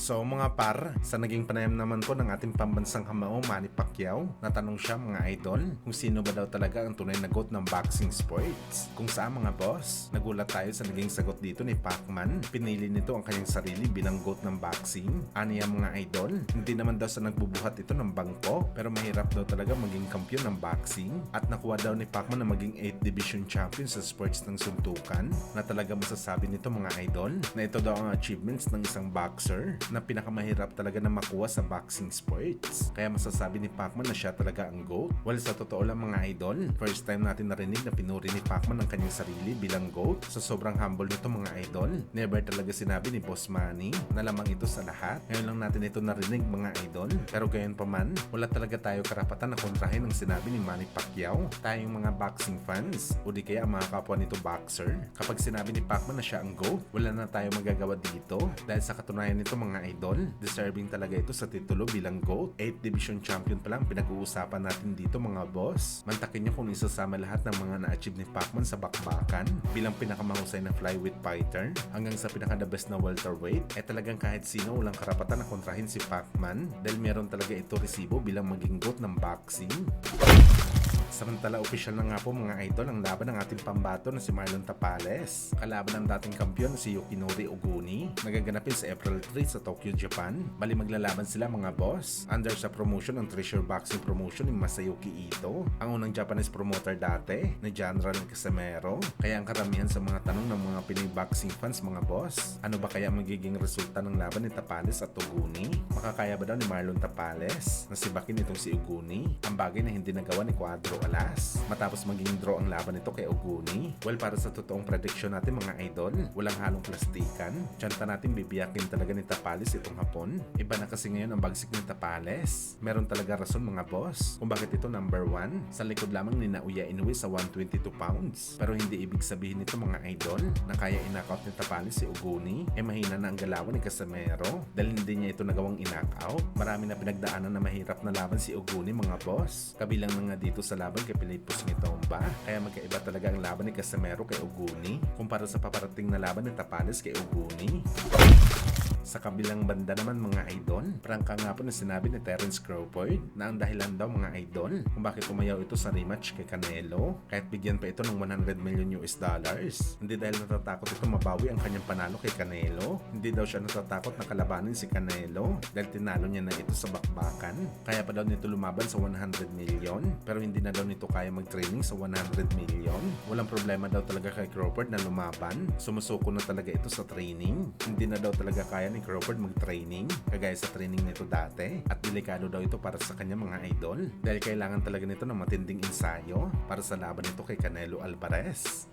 So mga par, sa naging panayam naman po ng ating pambansang kamao Manny Pacquiao, natanong siya mga idol kung sino ba daw talaga ang tunay na GOAT ng boxing sports. Kung saan mga boss, nagulat tayo sa naging sagot dito ni Pacman. Pinili nito ang kanyang sarili bilang GOAT ng boxing. Aniya mga idol, hindi naman daw sa nagbubuhat ito ng bangko, pero mahirap daw talaga maging kampiyon ng boxing. At nakuha daw ni Pacman na maging 8th division champion sa sports ng suntukan, na talaga masasabi nito mga idol na ito daw ang achievements ng isang boxer na pinakamahirap talaga na makuha sa boxing sports. Kaya masasabi ni Pacman na siya talaga ang GOAT. Well, sa totoo lang mga idol, first time natin narinig na pinuri ni Pacman ang kanyang sarili bilang GOAT. Sa sobrang humble nito mga idol, never talaga sinabi ni Boss Manny na lamang ito sa lahat. Ngayon lang natin ito narinig mga idol. Pero gayon pa man, wala talaga tayo karapatan na kontrahin ang sinabi ni Manny Pacquiao. Tayong mga boxing fans, o di kaya mga kapwa nito boxer, kapag sinabi ni Pacman na siya ang GOAT, wala na tayo magagawa dito. Dahil sa katunayan nito mga idol, deserving talaga ito sa titulo bilang GOAT. 8th division champion pa lang pinag-uusapan natin dito mga boss. Mantakin nyo kung isasama lahat ng mga na-achieve ni Pacman sa bakbakan bilang pinakamahusay na flyweight fighter hanggang sa pinaka-the best na welterweight, talagang kahit sino walang karapatan na kontrahin si Pacman dahil meron talaga ito resibo bilang maging GOAT ng boxing. Samantala, opisyal na nga po mga idol ang laban ng ating pambato na si Marlon Tapales. Kalaban ng dating kampiyon si Yukinori Oguni. Nagaganapin sa April 3 sa Tokyo, Japan. Bali maglalaban sila mga boss under sa promotion ng Treasure Boxing Promotion ni Masayuki Ito, ang unang Japanese promoter dati na General Casimero. Kaya ang karamihan sa mga tanong ng mga Pinoy boxing fans mga boss, ano ba kaya magiging resulta ng laban ni Tapales at Oguni? Makakaya ba daw ni Marlon Tapales na sibakin itong si Oguni? Ang bagay na hindi nagawa ni Cuadro Alas matapos maging draw ang laban nito kay Oguni. Well, para sa totoong prediction natin mga idol, walang halong plastikan. Tiyanta natin bibiyakin talaga ni Tapales itong hapon. Iba na kasi ngayon ang bagsik ni Tapales. Meron talaga rason mga boss kung bakit ito number 1 sa likod lamang ni Naoya Inoue sa 122 pounds. Pero hindi ibig sabihin nito mga idol na kaya in-knockout ni Tapales si Oguni. Mahina na ang galawan ni Casimero dahil hindi niya ito nagawang in-knockout. Marami na pinagdaanan na mahirap na laban si Oguni mga boss. Kabilang na nga dito sa laban kay Pilipos Ngitomba. Kaya magkaiba talaga ang laban ni Casimero kay Oguni kumpara sa paparating na laban ni Tapales kay Oguni. Sa kabilang banda naman mga idol, prangka nga po na sinabi ni Terence Crawford na ang dahilan daw mga idol kung bakit umayaw ito sa rematch kay Canelo kahit bigyan pa ito ng $100 million. Hindi dahil natatakot ito mabawi ang kanyang panalo kay Canelo. Hindi daw siya natatakot na kalabanin si Canelo dahil tinalo niya na ito sa bakbakan. Kaya pa daw nito lumaban sa $100 million pero hindi na daw nito kaya mag-training sa $100 million. Walang problema daw talaga kay Crawford na lumaban. Sumusuko na talaga ito sa training. Hindi na daw talaga kaya ni Crawford mag-training kagaya sa training nito dati at delikado daw ito para sa kanya mga idol dahil kailangan talaga nito ng matinding ensayo para sa laban nito kay Canelo Alvarez.